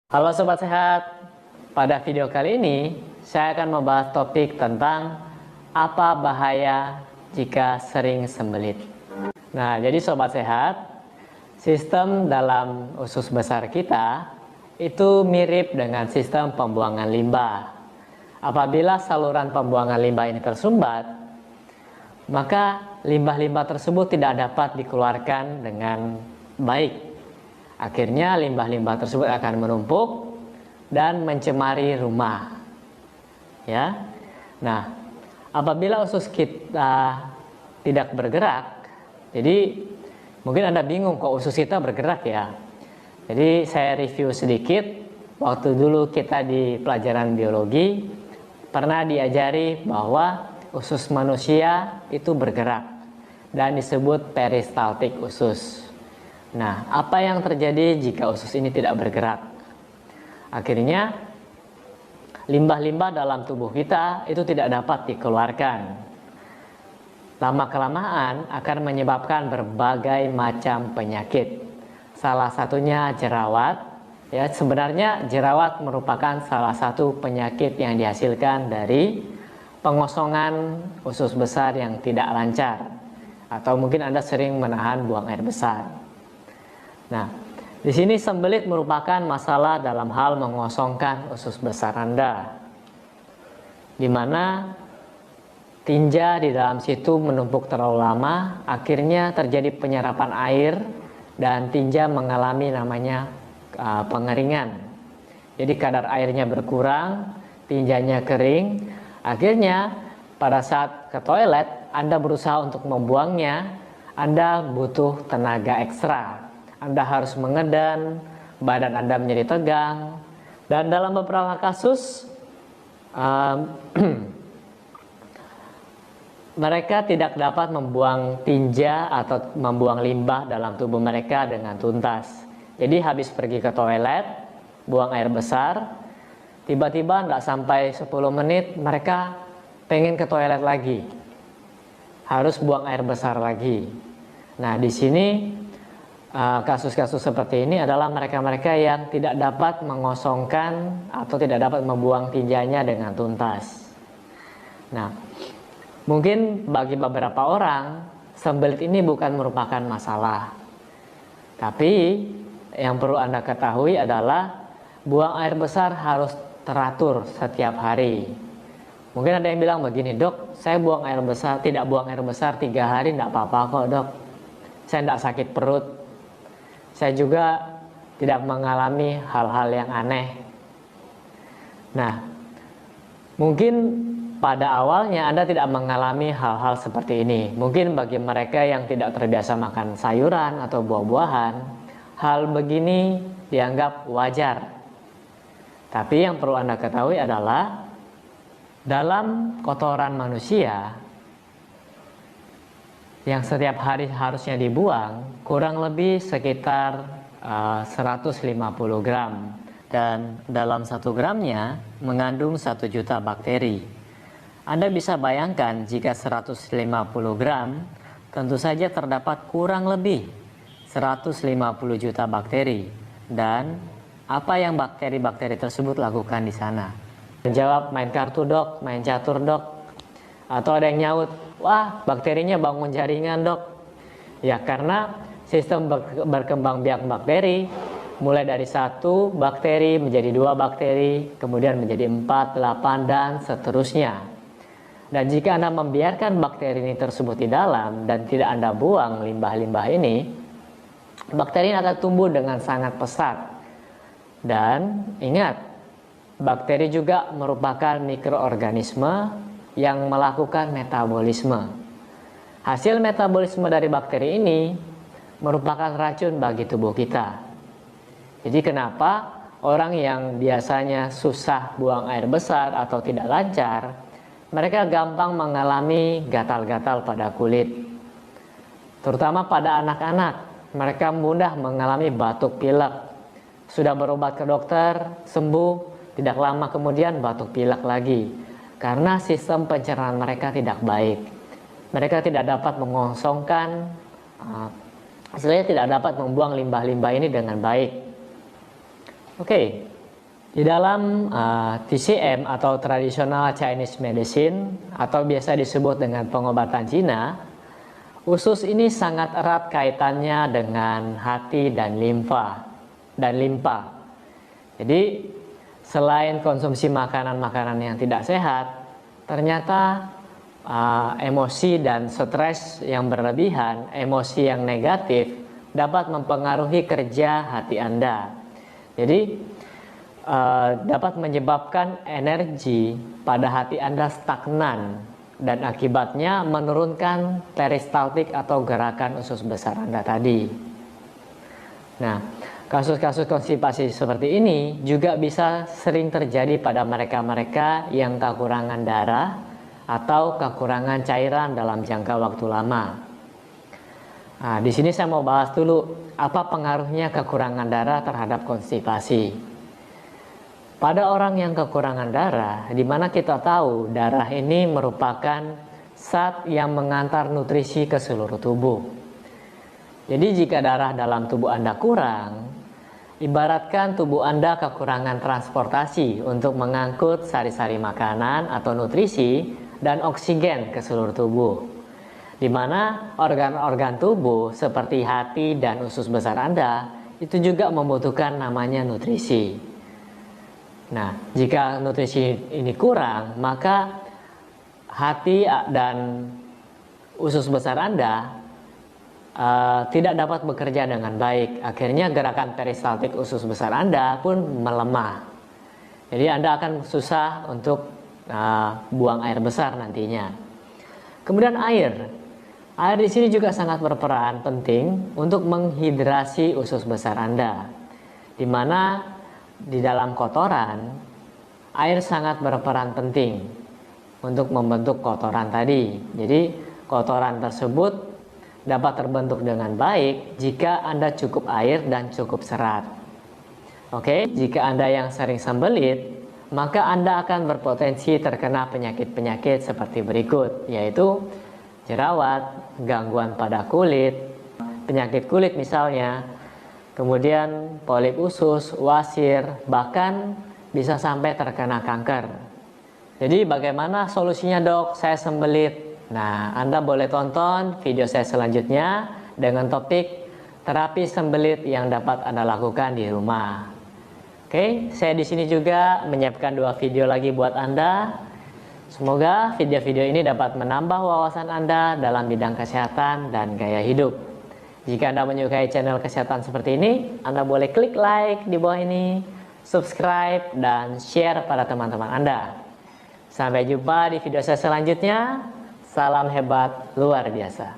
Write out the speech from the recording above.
Halo Sobat Sehat, pada video kali ini saya akan membahas topik tentang apa bahaya jika sering sembelit. Nah, jadi Sobat Sehat, sistem dalam usus besar kita itu mirip dengan sistem pembuangan limbah. Apabila saluran pembuangan limbah ini tersumbat, maka limbah-limbah tersebut tidak dapat dikeluarkan dengan baik. Akhirnya limbah-limbah tersebut akan menumpuk dan mencemari rumah. Ya. Nah, apabila usus kita tidak bergerak, jadi mungkin Anda bingung kok usus kita bergerak ya. Jadi saya review sedikit. Waktu dulu kita di pelajaran biologi pernah diajari bahwa usus manusia itu bergerak dan disebut peristaltik usus. Nah, apa yang terjadi jika usus ini tidak bergerak? Akhirnya, limbah-limbah dalam tubuh kita itu tidak dapat dikeluarkan. Lama-kelamaan akan menyebabkan berbagai macam penyakit. Salah satunya jerawat. Ya, sebenarnya jerawat merupakan salah satu penyakit yang dihasilkan dari pengosongan usus besar yang tidak lancar. Atau mungkin Anda sering menahan buang air besar. Nah, di sini sembelit merupakan masalah dalam hal mengosongkan usus besar Anda, di mana tinja di dalam situ menumpuk terlalu lama, akhirnya terjadi penyerapan air dan tinja mengalami namanya pengeringan. Jadi kadar airnya berkurang, tinjanya kering, akhirnya pada saat ke toilet Anda berusaha untuk membuangnya, Anda butuh tenaga ekstra. Anda harus mengedan, badan Anda menjadi tegang, dan dalam beberapa kasus mereka tidak dapat membuang tinja atau membuang limbah dalam tubuh mereka dengan tuntas. Jadi habis pergi ke toilet, buang air besar, tiba-tiba nggak sampai 10 menit mereka pengen ke toilet lagi, harus buang air besar lagi. Nah, di sini kasus-kasus seperti ini adalah mereka-mereka yang tidak dapat mengosongkan atau tidak dapat membuang tinjanya dengan tuntas. Nah, mungkin bagi beberapa orang sembelit ini bukan merupakan masalah. Tapi yang perlu Anda ketahui adalah buang air besar harus teratur setiap hari. Mungkin ada yang bilang begini, "Dok, saya tidak buang air besar 3 hari tidak apa-apa kok, Dok. Saya tidak sakit perut. Saya juga tidak mengalami hal-hal yang aneh." Nah, mungkin pada awalnya Anda tidak mengalami hal-hal seperti ini. Mungkin bagi mereka yang tidak terbiasa makan sayuran atau buah-buahan, hal begini dianggap wajar. Tapi yang perlu Anda ketahui adalah dalam kotoran manusia yang setiap hari harusnya dibuang kurang lebih sekitar 150 gram, dan dalam 1 gramnya mengandung 1 juta bakteri. Anda bisa bayangkan jika 150 gram tentu saja terdapat kurang lebih 150 juta bakteri, dan apa yang bakteri-bakteri tersebut lakukan di sana? Menjawab, main kartu dok, main catur dok. Atau ada yang nyaut, wah bakterinya bangun jaringan dok. Ya, karena sistem berkembang biak bakteri mulai dari 1 bakteri menjadi 2 bakteri, kemudian menjadi 4, 8 dan seterusnya. Dan jika Anda membiarkan bakteri ini tersebut di dalam dan tidak Anda buang limbah-limbah ini, bakteri ini akan tumbuh dengan sangat pesat. Dan ingat, bakteri juga merupakan mikroorganisme yang melakukan metabolisme. Hasil metabolisme dari bakteri ini merupakan racun bagi tubuh kita. Jadi kenapa orang yang biasanya susah buang air besar atau tidak lancar, mereka gampang mengalami gatal-gatal pada kulit. Terutama pada anak-anak, mereka mudah mengalami batuk pilek. Sudah berobat ke dokter, sembuh, tidak lama kemudian batuk pilek lagi. Karena sistem pencernaan mereka tidak baik. Mereka tidak dapat mengosongkan, tidak dapat membuang limbah-limbah ini dengan baik. Oke, Di dalam TCM atau Traditional Chinese Medicine atau biasa disebut dengan pengobatan Cina, usus ini sangat erat kaitannya dengan hati dan limfa. Jadi selain konsumsi makanan-makanan yang tidak sehat, ternyata emosi dan stres yang berlebihan, emosi yang negatif dapat mempengaruhi kerja hati Anda. Jadi dapat menyebabkan energi pada hati Anda stagnan dan akibatnya menurunkan peristaltik atau gerakan usus besar Anda tadi. Nah, kasus-kasus konstipasi seperti ini juga bisa sering terjadi pada mereka-mereka yang kekurangan darah atau kekurangan cairan dalam jangka waktu lama. Nah, di sini saya mau bahas dulu apa pengaruhnya kekurangan darah terhadap konstipasi. Pada orang yang kekurangan darah, di mana kita tahu darah ini merupakan zat yang mengantar nutrisi ke seluruh tubuh. Jadi jika darah dalam tubuh Anda kurang, ibaratkan tubuh Anda kekurangan transportasi untuk mengangkut sari-sari makanan atau nutrisi dan oksigen ke seluruh tubuh. Di mana organ-organ tubuh seperti hati dan usus besar Anda itu juga membutuhkan namanya nutrisi. Nah, jika nutrisi ini kurang, maka hati dan usus besar Anda tidak dapat bekerja dengan baik. Akhirnya gerakan peristaltik usus besar Anda pun melemah. Jadi Anda akan susah untuk buang air besar nantinya. Kemudian air di sini juga sangat berperan penting untuk menghidrasi usus besar Anda, di mana di dalam kotoran, air sangat berperan penting untuk membentuk kotoran tadi. Jadi kotoran tersebut dapat terbentuk dengan baik jika Anda cukup air dan cukup serat. Oke, jika Anda yang sering sembelit, maka Anda akan berpotensi terkena penyakit-penyakit seperti berikut, yaitu jerawat, gangguan pada kulit, penyakit kulit misalnya, kemudian polip usus, wasir, bahkan bisa sampai terkena kanker. Jadi bagaimana solusinya dok? Saya sembelit. Nah, Anda boleh tonton video saya selanjutnya dengan topik terapi sembelit yang dapat Anda lakukan di rumah. Oke, saya di sini juga menyiapkan 2 video lagi buat Anda. Semoga video-video ini dapat menambah wawasan Anda dalam bidang kesehatan dan gaya hidup. Jika Anda menyukai channel kesehatan seperti ini, Anda boleh klik like di bawah ini, subscribe, dan share pada teman-teman Anda. Sampai jumpa di video saya selanjutnya. Salam hebat luar biasa.